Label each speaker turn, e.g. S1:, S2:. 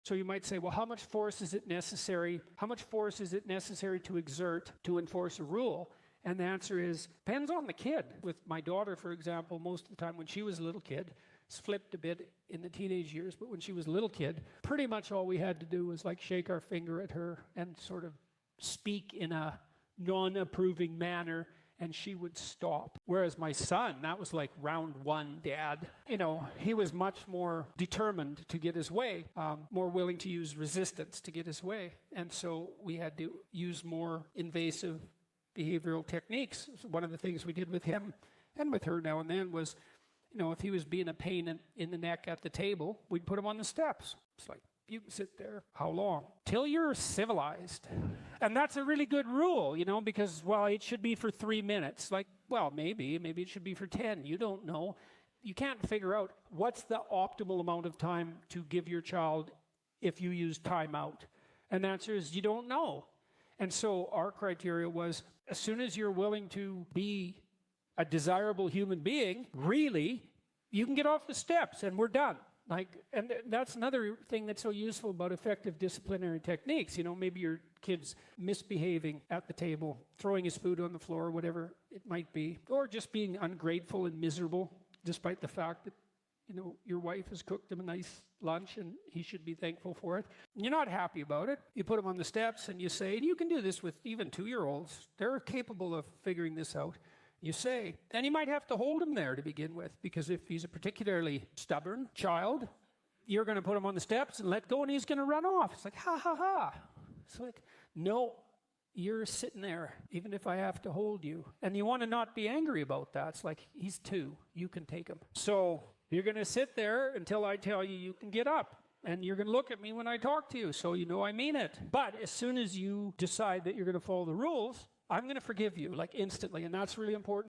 S1: So you might say, well, how much force is it necessary? How much force is it necessary to exert to enforce a rule? And the answer is, depends on the kid. With my daughter, for example, most of the time when she was a little kid, it's flipped a bit in the teenage years, but when she was a little kid, pretty much all we had to do was like shake our finger at her and sort of speak in a non-approving manner, and she would stop. Whereas my son, that was like round one, Dad. You know, he was much more determined to get his way, more willing to use resistance to get his way. And so we had to use more invasive behavioral techniques. One of the things we did with him and with her now and then was, you know, if he was being a pain in the neck at the table, we'd put him on the steps. It's like, you can sit there. How long? Till you're civilized. And that's a really good rule, you know, because, well, it should be for 3 minutes. Like, well, maybe it should be for 10. You don't know. You can't figure out what's the optimal amount of time to give your child if you use timeout. And the answer is you don't know. And so our criteria was, as soon as you're willing to be a desirable human being, really, you can get off the steps and we're done. Like, and that's another thing that's so useful about effective disciplinary techniques. You know, maybe your kid's misbehaving at the table, throwing his food on the floor, whatever it might be, or just being ungrateful and miserable, despite the fact that, you know, your wife has cooked him a nice lunch and he should be thankful for it. And you're not happy about it. You put him on the steps and you say, and you can do this with even 2-year-olds. They're capable of figuring this out. You say, and you might have to hold him there to begin with, because if he's a particularly stubborn child, you're going to put him on the steps and let go and he's going to run off. It's like, ha, ha, ha. It's like, no, you're sitting there, even if I have to hold you. And you want to not be angry about that. It's like, he's 2, you can take him. So you're going to sit there until I tell you you can get up. And you're going to look at me when I talk to you, so you know I mean it. But as soon as you decide that you're going to follow the rules, I'm going to forgive you, like instantly, and that's really important.